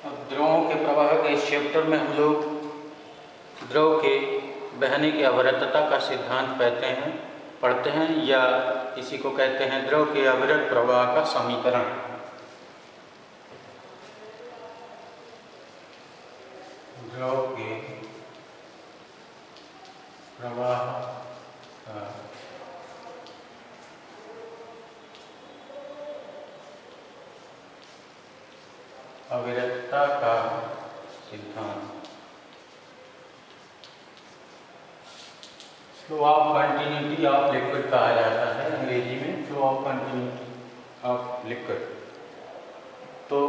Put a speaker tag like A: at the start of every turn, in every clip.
A: अब द्रवों के प्रवाह के इस चैप्टर में हम लोग द्रव के बहने की अविरतता का सिद्धांत पढ़ते हैं या इसी को कहते हैं द्रव के अविरत प्रवाह का समीकरण। द्रव के प्रवाह का अविरतता का सिद्धांत। Flow of continuity of liquid कहा जाता है अंग्रेजी में, flow of continuity of liquid. तो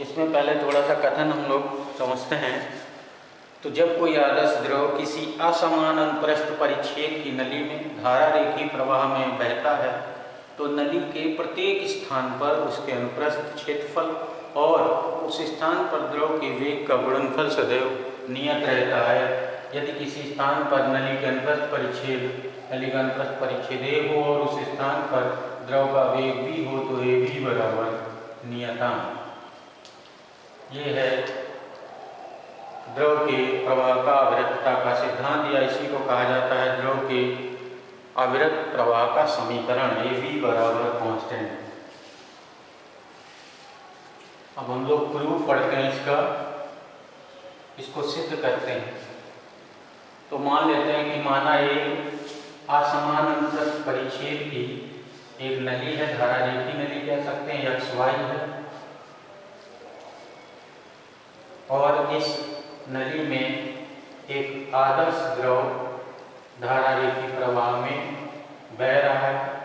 A: इसमें पहले थोड़ा सा कथन हम लोग समझते हैं। तो जब कोई आदर्श द्रव किसी असमान अनुप्रस्थ परिच्छेद की नली में धारा रेखीय प्रवाह में बहता है तो नली के प्रत्येक स्थान पर उसके अनुप्रस्थ क्षेत्रफल और उस स्थान पर द्रव के वेग का गुणनफल सदैव नियत रहता है। यदि किसी स्थान पर नली का अनुप्रस्थ परिच्छेद A हो और उस स्थान पर द्रव का वेग V हो तो AB बराबर नियतांक। ये है द्रव के प्रवाह का अविरतता का सिद्धांत, या इसी को कहा जाता है द्रव के अविरत प्रवाह का समीकरण, AB बराबर कांस्टेंट। अब हम लोग प्रूफ पढ़ते हैं इसको सिद्ध करते हैं। तो मान लेते हैं कि माना एक असमान अनुप्रस्थ परिच्छेद की एक नली है, धारा रेखीय नली कह सकते हैं, XY है, और इस नली में एक आदर्श द्रव धारा रेखीय प्रवाह में बह रहा है।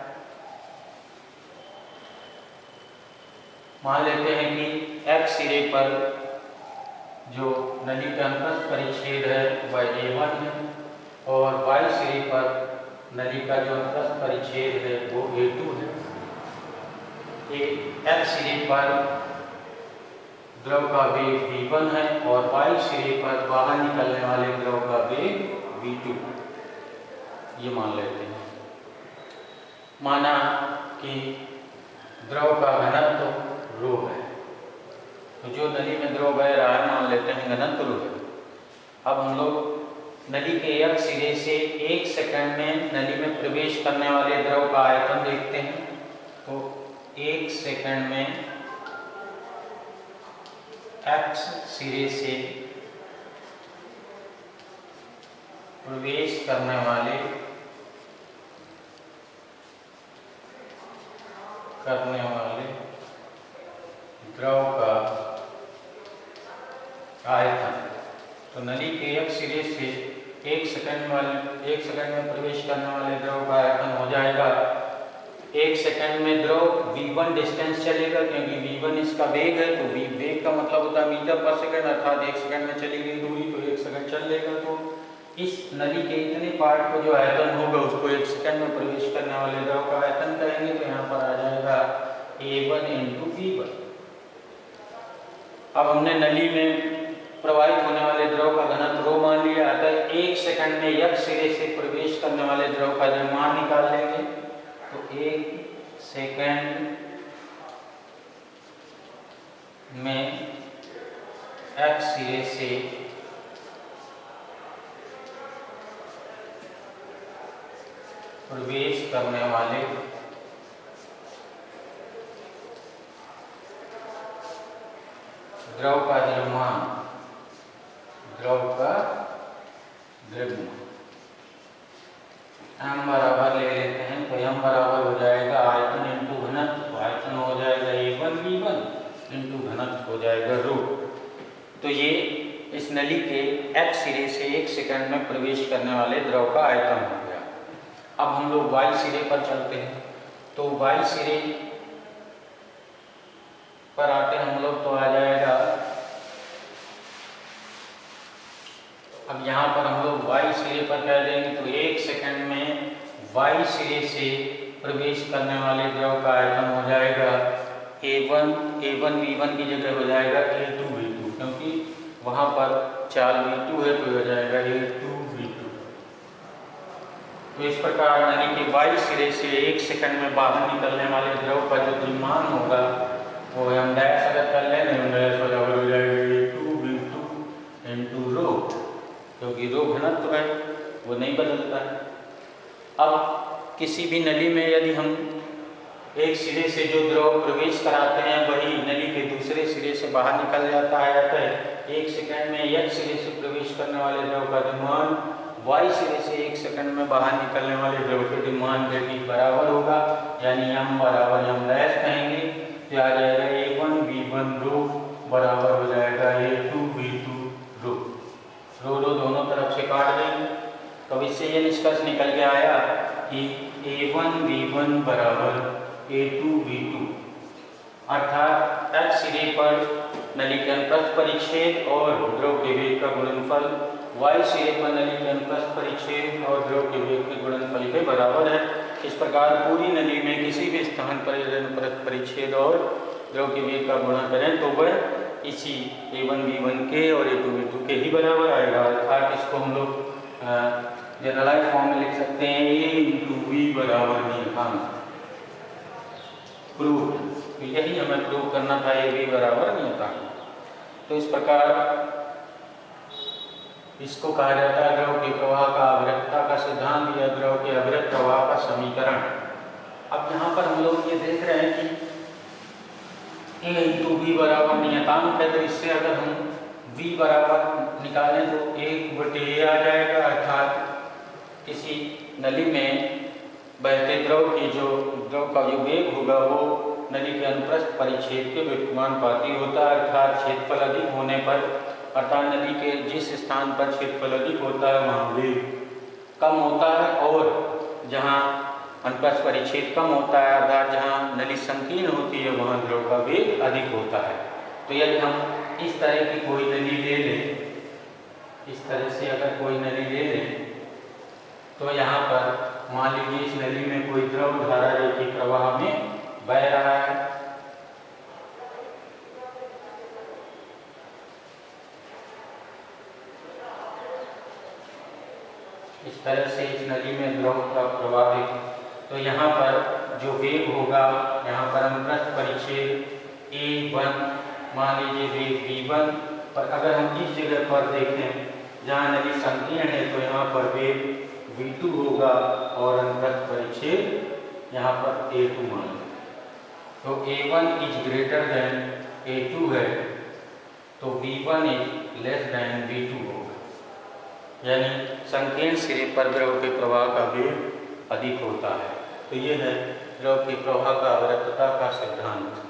A: मान लेते हैं कि X सिरे पर जो नली का अनुप्रस्थ परिच्छेद है वह A1 है और Y सिरे पर नली का जो अनुप्रस्थ परिच्छेद है वो A2 है। X सिरे पर द्रव का वेग V1 है और Y सिरे पर बाहर निकलने वाले द्रव का वेग V2, ये मान लेते हैं। माना कि द्रव का घनत्व रो है, तो जो नली में द्रव बह रहा है मान लेते हैं घनत्व रो है। अब हम लोग नली के एक सिरे से 1 सेकंड में नली में प्रवेश करने वाले द्रव का आयतन देखते हैं। तो 1 सेकंड में X सिरे से प्रवेश करने वाले द्रव का आयतन, तो नली के एक सिरे से 1 सेकंड में प्रवेश करने वाले द्रव का आयतन हो जाएगा। 1 सेकंड में द्रव V1 डिस्टेंस चलेगा, क्योंकि V1 इसका वेग है, तो वेग का मतलब होता है मीटर पर सेकंड, अर्थात 1 सेकंड में चली गई दूरी तो 1 सेकंड चल लेगा। तो इस नली के इतने पार्ट को जो आयतन होगा उसको 1 सेकंड में प्रवेश करने वाले द्रव का आयतन कहेंगे। तो यहाँ पर आ जाएगा A1 × V1। अब हमने नली में प्रवाहित होने वाले द्रव का घनत्व रो मान लिया, अतः 1 सेकंड में X सिरे से प्रवेश करने वाले द्रव का मान निकाल लेंगे। तो 1 सेकंड में X सिरे से प्रवेश करने वाले द्रव का द्रव्यमान m बराबर ले लेते हैं। तो m बराबर हो जाएगा आयतन इंटू घनत्व, तो आयतन हो जाएगा A1 V1 इंटू घनत्व हो जाएगा रो। तो ये इस नली के X सिरे से 1 सेकंड में प्रवेश करने वाले द्रव का आयतन हो गया। अब हम लोग Y सिरे पर चलते हैं। तो Y सिरे पर आते हैं हम लोग, तो आ जाएगा, अब यहाँ पर हम लोग Y सिरे पर कह देंगे तो 1 सेकंड में Y सिरे से प्रवेश करने वाले द्रव का आयतन हो जाएगा A1 V1 की जगह हो जाएगा A2 V2, क्योंकि वहाँ पर चाल V2 है तो हो जाएगा A2 V2। तो इस प्रकार नली के Y सिरे से 1 सेकंड में बाहर निकलने वाले द्रव का जो द्रव्यमान होगा वो हम डैश अगर कर लें, हो जाएगा तत्व है वो नहीं बदलता है। अब किसी भी नली में यदि हम एक सिरे से जो द्रव प्रवेश कराते हैं वही नली के दूसरे सिरे से बाहर निकल जाता है, अतः 1 सेकंड में x सिरे से प्रवेश करने वाले द्रव का द्रव्यमान y सिरे से 1 सेकंड में बाहर निकलने वाले द्रव के द्रव्यमान के बीच बराबर होगा, यानी m बराबर m डैश कहेंगे तो आ जाएगा A1 V1 रो बराबर हो जाएगा A2 V2 रो दोनों तरफ से काट देंगे। तो इससे ये निष्कर्ष निकल के आया कि A1 V1 बराबर A2 V2, अर्थात x सिरे पर नली के अनुप्रस्थ परिच्छेद और द्रव के वेग का गुणनफल y सिरे पर नली के अनुप्रस्थ परिच्छेद और द्रव के वेग के गुणनफल के बराबर है। इस प्रकार पूरी नली में किसी भी स्थान पर यदि अनुप्रस्थ परिच्छेद और द्रव के वेग का गुणा करें तो वह इसी A1 V1 के और A2 V2 के ही बराबर आएगा। अर्थात इसको हम लोग जनरलाइज फॉर्म में लिख सकते हैं A × V बराबर नियतांक प्रूव। तो यही हमें प्रूव करना था, A बराबर नियतांक। तो इस प्रकार इसको कहा जाता है द्रव के प्रवाह का अविरतता का सिद्धांत या द्रव के अविरत प्रवाह का समीकरण। अब यहाँ पर हम लोग ये देख रहे हैं कि A × V बराबर नियतांक है, तो इससे अगर हम V बराबर निकालें तो 1/A आ जाएगा, अर्थात किसी नली में बहते द्रव का जो वेग होगा वो नली के अनुप्रस्थ परिच्छेद के व्युत्क्रमानुपाती होता है, अर्थात क्षेत्रफल अधिक होने पर, अर्थात नली के जिस स्थान पर क्षेत्रफल अधिक होता है वहाँ वेग कम होता है, और जहाँ अनुप्रस्थ परिच्छेद कम होता है अर्थात जहाँ नली संकीर्ण होती है वहाँ द्रव का वेग अधिक होता है। तो यदि हम इस तरह की कोई नली ले लें, इस तरह से अगर कोई नली ले लें तो यहाँ पर मान लीजिए इस नली में कोई द्रव धारा रेखीय प्रवाह में बह रहा है। इस तरह से इस नली में द्रव का प्रवाह है, तो यहाँ पर जो वेग होगा, यहाँ पर अनुप्रस्थ परिच्छेद A1 मान लीजिए वेग V1 पर, अगर हम इस जगह पर देखें जहाँ नली संकीर्ण है तो यहाँ पर वेग V2 होगा और अनुप्रस्थ परिच्छेद यहाँ पर A2 मान लें। तो A1 is greater than A2 है तो V1 is less than V2 होगा, यानी संकीर्ण सिरे पर द्रव के प्रवाह का वेग अधिक होता है। तो ये है द्रव के प्रवाह का अविरतता का सिद्धांत।